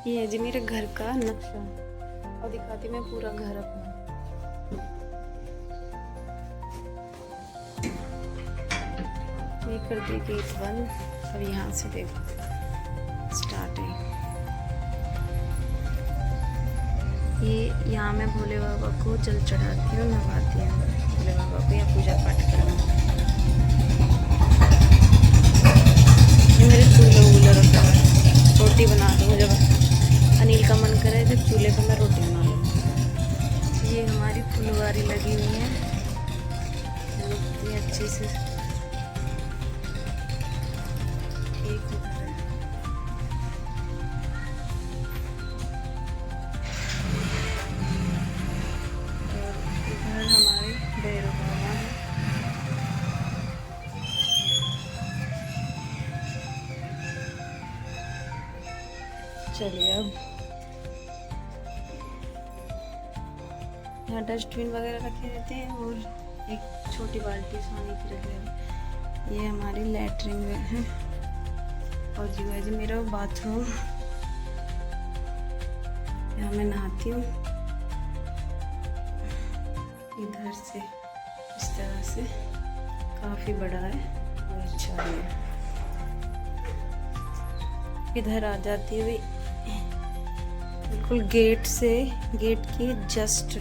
ये है जी मेरे घर का नक्शा और दिखाती मैं पूरा घर अपना। ये कर दिए गेट बंद। अब यहाँ से देखो स्टार्ट है। ये यहाँ मैं भोले बाबा को जल चढ़ाती हूँ, नवाती हूँ भोले बाबा को या पूजा पाठ करना। ये मेरे चूल्हा वूल्हा रखा है, रोटी बना दूँ जब अनिल का मन करे जब चूल्हे पर मैं रोटी बना लूँ। ये हमारी फुलवारी लगी हुई है, ये अच्छे से एक उधर है। और इधर हमारे भैरव बाबा है। चलिए अब यहाँ डस्टबिन वगैरह रखे रहते हैं और एक छोटी बाल्टी सोने की रखे हैं। ये हमारी लैट्रिन है और जी मेरा बाथरूम, यहाँ मैं नहाती हूँ। इधर से इस तरह से काफ़ी बड़ा है और अच्छा है। इधर आ जाती है बिल्कुल गेट से, गेट की जस्ट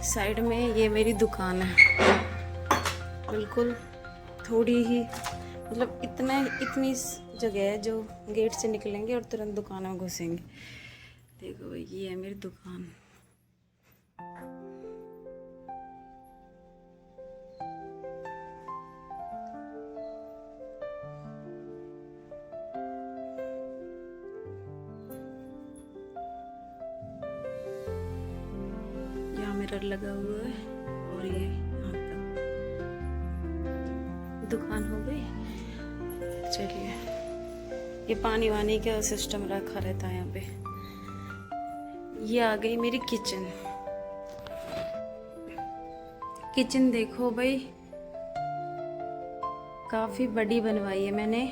साइड में ये मेरी दुकान है। बिल्कुल थोड़ी ही मतलब इतनी जगह है जो गेट से निकलेंगे और तुरंत दुकान में घुसेंगे। देखो भाई ये है मेरी दुकान। मिरर लगा हुआ है और ये यहाँ तक दुकान हो गई। चलिए ये पानी वानी का सिस्टम रखा रहता है यहाँ पे। ये आ गई मेरी किचन। किचन देखो भाई काफ़ी बड़ी बनवाई है मैंने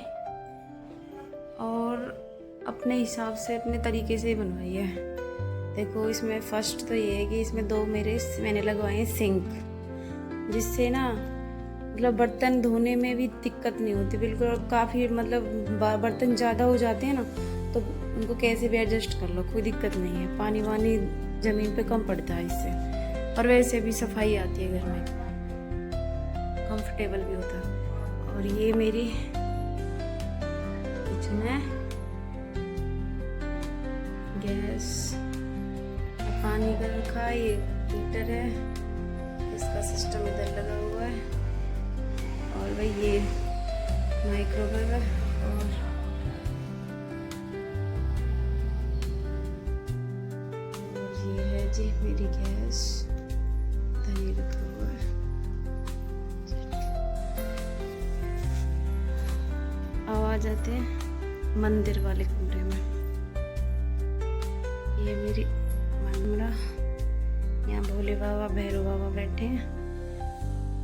और अपने हिसाब से अपने तरीके से ही बनवाई है। देखो इसमें फर्स्ट तो ये है कि इसमें दो मैंने लगवाए हैं सिंक, जिससे ना मतलब बर्तन धोने में भी दिक्कत नहीं होती बिल्कुल। और काफ़ी मतलब बर्तन ज़्यादा हो जाते हैं ना तो उनको कैसे भी एडजस्ट कर लो, कोई दिक्कत नहीं है। पानी वानी ज़मीन पे कम पड़ता है इससे और वैसे भी सफाई आती है घर में, कंफर्टेबल भी होता है। और ये मेरी किचन है, गैस पानी का रखा है, ये हीटर है, इसका सिस्टम इधर लगा हुआ है। और भाई ये माइक्रोवेव है और ये है जी मेरी गैस, दही रखा हुआ है। अब आ जाते हैं मंदिर वाले कमरे में। ये मेरी कमरा, यहाँ भोले बाबा भैरव बाबा बैठे हैं।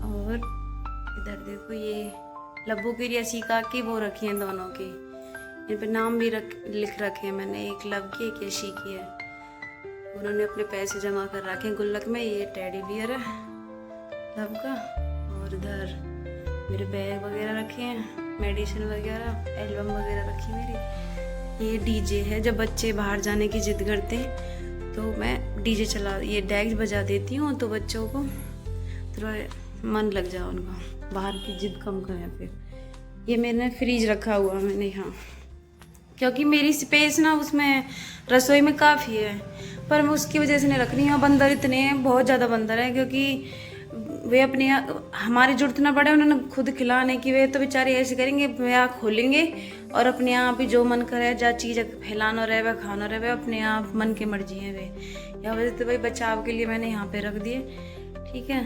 और इधर देखो ये लब्बू की रसिका की वो रखी हैं दोनों की, इन पे नाम भी लिख रखे हैं मैंने। एक लब की एक यशी की है, उन्होंने अपने पैसे जमा कर रखे हैं गुल्लक में। ये टेडी बियर है लब का। और इधर मेरे बैग वगैरह रखे हैं, मेडिसिन वगैरह, एल्बम वगैरह रखी मेरी। ये डीजे है, जब बच्चे बाहर जाने की जिद करते हैं तो मैं डीजे चला, ये डेक्स बजा देती हूँ तो बच्चों को थोड़ा मन लग जाए, उनका बाहर की जिद कम करें। फिर ये मैंने फ्रीज रखा हुआ मैंने यहाँ, क्योंकि मेरी स्पेस ना उसमें रसोई में काफ़ी है, पर मैं उसकी वजह से नहीं रख रही हूँ। बंदर इतने हैं, बहुत ज़्यादा बंदर है, क्योंकि वे अपने हमारी जरूरत ना पड़े उन्होंने खुद खिलाने की। वे तो बेचारे ऐसे करेंगे, वे आँख खोलेंगे और अपने आप ही जो मन करे जा चीज़ फैलाना रहे वह खाना रहे, वे अपने आप मन की मर्जी है वे। या वजह से भाई बचाव के लिए मैंने यहाँ पे रख दिए, ठीक है।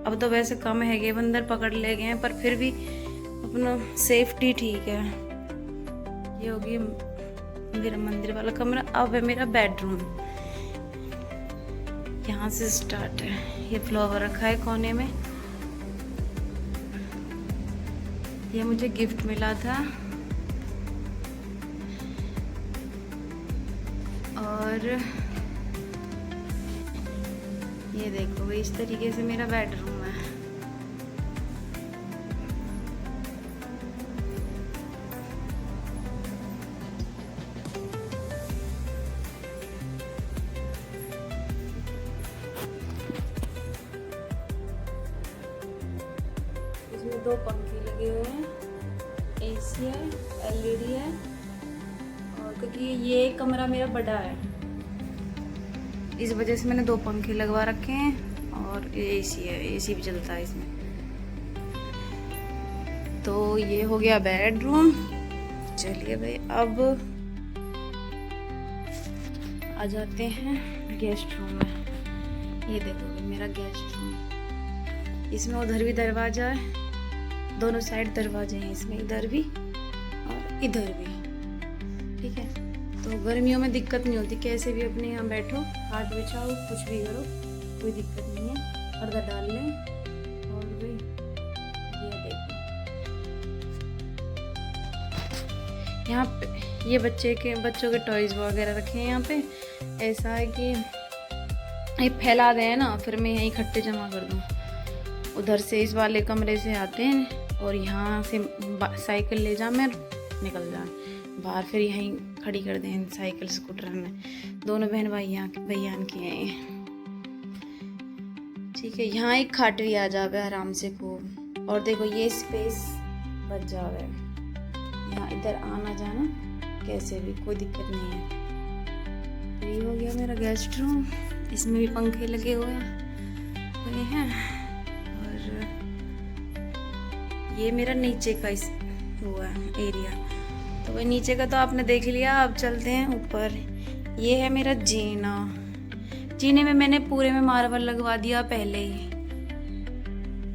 अब तो वैसे कम है गए, बंदर पकड़ ले गए हैं, पर फिर भी अपना सेफ्टी ठीक है। ये होगी मेरा मंदिर वाला कमरा। अब है मेरा बेडरूम, यहाँ से स्टार्ट है। ये फ्लावर रखा है कोने में, ये मुझे गिफ्ट मिला था। और ये देखो इस तरीके से मेरा बेडरूम है। इसमें 2 पंखे लगे हुए हैं, एसी है, एलईडी है, और क्योंकि ये कमरा मेरा बड़ा है इस वजह से मैंने 2 पंखे लगवा रखे हैं, और एसी है, एसी भी चलता है इसमें। तो ये हो गया बेडरूम। चलिए भाई अब आ जाते हैं गेस्ट रूम में। ये देखो भाई मेरा गेस्ट रूम, इसमें उधर भी दरवाजा है, दोनों साइड दरवाजे हैं इसमें, इधर भी और इधर भी। ठीक है, तो गर्मियों में दिक्कत नहीं होती, कैसे भी अपने यहाँ बैठो, हाथ बिछाओ, कुछ भी करो, कोई दिक्कत नहीं है। पर्दा डाल लें और भाई ये देखो यहाँ पे ये बच्चों के टॉयज वगैरह रखे हैं यहाँ पे। ऐसा है कि ये फैला रहे हैं ना, फिर मैं यहीं इकट्ठे जमा कर दूँ। उधर से इस वाले कमरे से आते हैं और यहाँ से साइकिल ले जा मैं निकल जा बाहर, फिर यहीं खड़ी कर दें साइकिल स्कूटर में। दोनों बहन भैयान की हैं। ठीक है, यहाँ एक खाट भी आ जाएगा आराम से खूब, और देखो ये स्पेस बच जावे, यहाँ इधर आना जाना कैसे भी कोई दिक्कत नहीं है। ये हो गया मेरा गेस्ट रूम, इसमें भी पंखे लगे हुए हैं, और ये मेरा नीचे का हुआ है एरिया। तो वही नीचे का तो आपने देख लिया, अब चलते हैं ऊपर। ये है मेरा जीना। जीने में मैंने पूरे में मार्बल लगवा दिया पहले ही,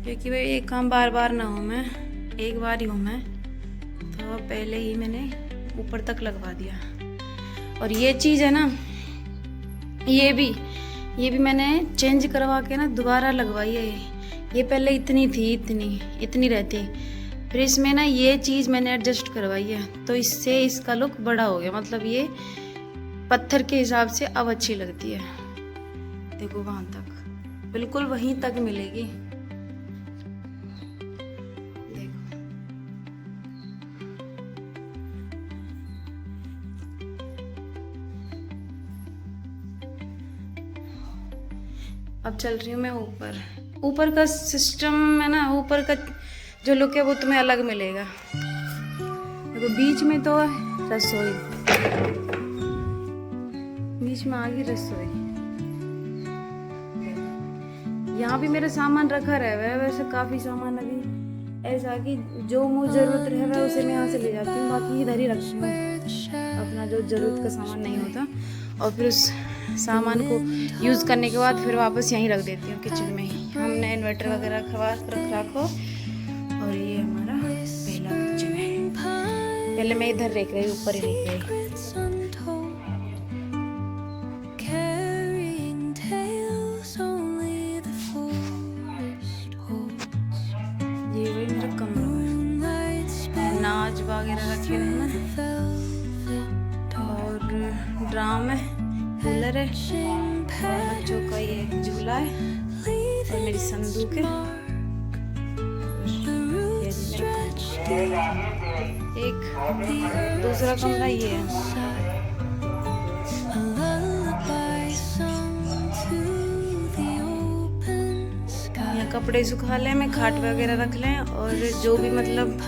क्योंकि भाई एक काम बार बार ना हो, मैं एक बार ही हूँ मैं, तो पहले ही मैंने ऊपर तक लगवा दिया। और ये चीज़ है ना, ये भी मैंने चेंज करवा के ना दोबारा लगवाई है। ये पहले इतनी थी, इतनी रहती, फिर इसमें ना ये चीज़ मैंने एडजस्ट करवाई है, तो इससे इसका लुक बड़ा हो गया। मतलब ये पत्थर के हिसाब से अब अच्छी लगती है। देखो वहाँ तक, बिल्कुल वहीं तक मिलेगी। देखो अब चल रही हूँ मैं ऊपर का सिस्टम है ना, ऊपर का जो लुक है वो तुम्हें अलग मिलेगा। देखो बीच में तो रसोई, बीच में आ गई रसोई। यहाँ भी मेरा सामान रखा रहा है, वैसे काफ़ी सामान अभी ऐसा कि जो मुझे ज़रूरत रहे वह उसे मैं यहाँ से ले जाती हूँ, बाकी इधर ही रखती हूँ अपना जो ज़रूरत का सामान नहीं होता, और फिर उस सामान को यूज़ करने के बाद फिर वापस यहीं रख देती हूँ किचन में ही। हमने इन्वर्टर वगैरह रखो, और ये हमारा पहला किचन है। पहले मैं इधर देख रही, ऊपर ही देख रही। ये वही मेरा कमरा है, अनाज वगैरह रखे हुए हैं, और ड्राम है, कूलर है, और बच्चों का ये झूला है, और मेरी संदूक है। एक दूसरा कमरा ये है, यहाँ कपड़े सुखा लें, मैं खाट वगैरह रख लें, और जो भी मतलब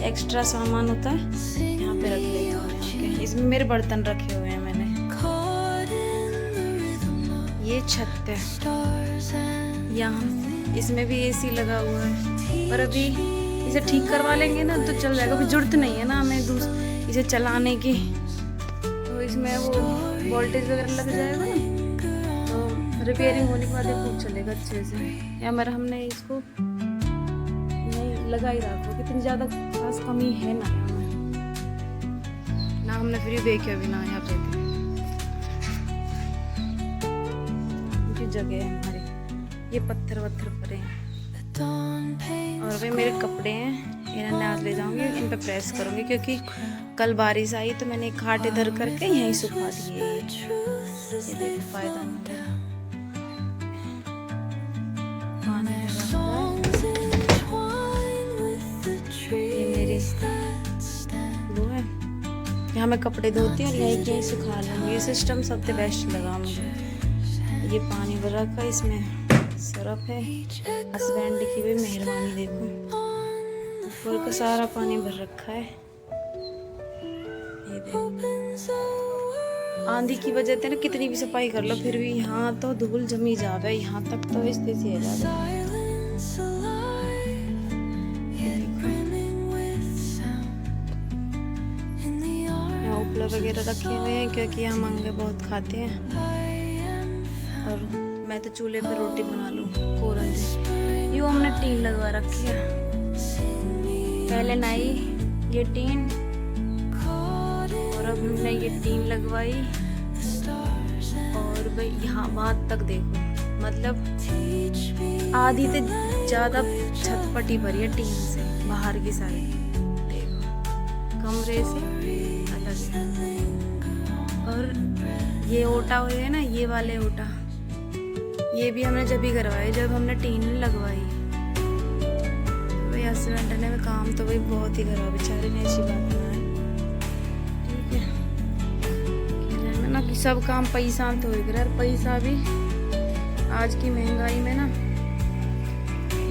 एक्स्ट्रा सामान होता है यहाँ पे रख लेती हूँ। इसमें मेरे बर्तन रखे हुए हैं मैंने। ये छत है, यहाँ इसमें भी एसी लगा हुआ है, पर अभी इसे ठीक करवा लेंगे ना तो चल जाएगा। अभी जरूरत नहीं है ना हमें इसे चलाने की, तो इसमें वो वोल्टेज वगैरह लग जाएगा ना, तो रिपेयरिंग होने के बाद ये खूब चलेगा अच्छे से। या मगर हमने इसको नहीं लगा ही रखा, कितनी ज़्यादा खास कमी है ना ना हमने फ्री देखे अभी ना यहाँ पे जगह है हमारी, ये पत्थर पड़े हैं। और भाई मेरे कपड़े हैं, इन्हें आज ले जाऊंगी, इन पे प्रेस करूंगी क्योंकि कल बारिश आई तो मैंने खाट इधर करके यहीं सुखा दिए। ये देखो फायदा नहीं है। पानी ये मेरी वो है, यहाँ मैं कपड़े धोती हूँ और यहीं सुखा लूँगी। ये सिस्टम सबसे बेस्ट लगा मुझे। ये पानी भर रखा, इसमें सरफ है, हस्बैंड की भी मेहरबानी देखो, ऊपर का सारा पानी भर रखा है। ये देखो आंधी की वजह से ना कितनी भी सफाई कर लो फिर भी यहाँ तो धूल जमी जावे, यहाँ तक तो इस तरह से आ जावे। यहाँ उपला वगैरह रखे हुए हैं क्योंकि यहाँ मंगे बहुत खाते हैं, और मैं तो चूल्हे पर रोटी बना लूँ कोरन से। यूँ हमने टीन लगवा रखी है, पहले नई ये टीन और अब हमने ये टीन लगवाई। और भाई यहाँ बात तक देखो, मतलब आधी से ज़्यादा छत पटी भरी है टीन से, बाहर की साइड देखो कमरे से अलग है। और ये ओटा हुए है ना, ये वाले ओटा, ये भी हमने जब ही करवाए जब हमने टीन लगवाई। भाई हस्बैंड ने काम तो भाई बहुत ही करा बेचारे ने, ऐसी बात ना है, ठीक है ना कि सब काम पैसा तो हो गया। पैसा भी आज की महंगाई में ना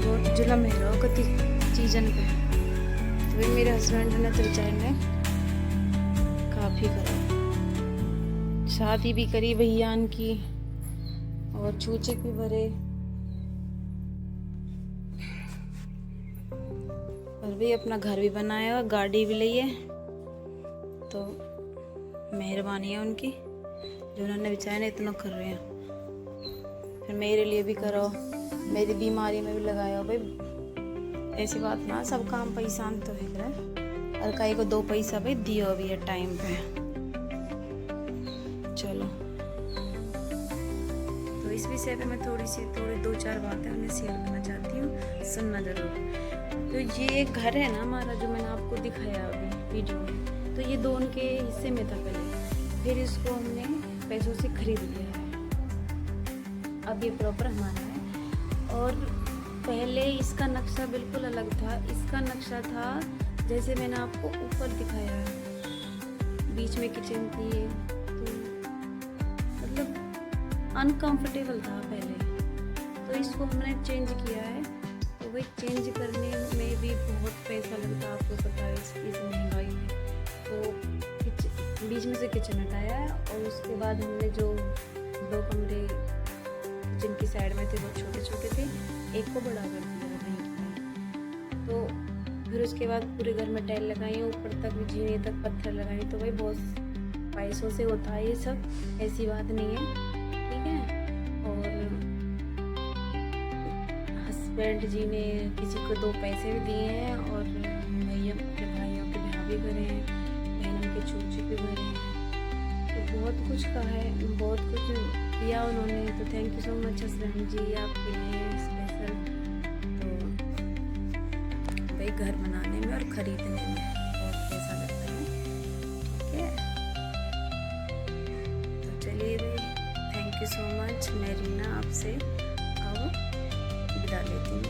बहुत जुलम है रहा कति चीज़न पे। तो भाई मेरे हस्बैंड ने तो बेचारे ने काफ़ी करा, शादी भी करी भैयान की और चूचे भी भरे, और भी अपना घर भी बनाया और गाड़ी भी ली है। तो मेहरबानी है उनकी जो उन्होंने बेचारे इतना कर रहे हैं। फिर मेरे लिए भी करो, मेरी बीमारी में भी लगाया। भाई ऐसी बात ना, सब काम पैसा तो है, और कहीं को 2 पैसा भाई दियो भी है टाइम पे। चलो तो इस विषय पे मैं थोड़ी 2-4 बातें उन्हें शेयर करना चाहती हूँ, सुनना जरूर। तो ये घर है ना हमारा जो मैंने आपको दिखाया अभी वीडियो में, तो ये 2 उनके हिस्से में था पहले, फिर इसको हमने पैसों से खरीद लिया है, अब ये प्रॉपर हमारा है। और पहले इसका नक्शा बिल्कुल अलग था। इसका नक्शा था जैसे मैंने आपको ऊपर दिखाया है, बीच में किचन थी, तो मतलब अनकंफर्टेबल था पहले। तो इसको हमने चेंज किया है। तो वही चेंज करने में भी बहुत पैसा लगता है, आपको पता है इस महंगाई में। तो बीच में से किचन हटाया है, और उसके बाद हमने जो 2 कमरे जिनकी साइड में थे वो छोटे छोटे थे, एक को बड़ा कर दिया वहीं। तो फिर उसके बाद पूरे घर में टाइल लगाई, ऊपर तक जीने तक पत्थर लगाए। तो भाई बहुत पैसों से होता है ये सब, ऐसी बात नहीं है, ठीक है। और हस्बैंड जी ने किसी को 2 पैसे भी दिए हैं, और भाइयों के ब्याह भी करे हैं, बहनों के चूचे भी भरे हैं। तो बहुत कुछ कहा है, बहुत कुछ दिया उन्होंने। तो thank you so much husband जी आपके लिए स्पेशल। तो भाई घर बनाने में और ख़रीदने में बहुत पैसा लगता है, ठीक है। तो चलिए भाई, थैंक यू सो मच। मैं रीना आपसे अब विदा लेती हूँ।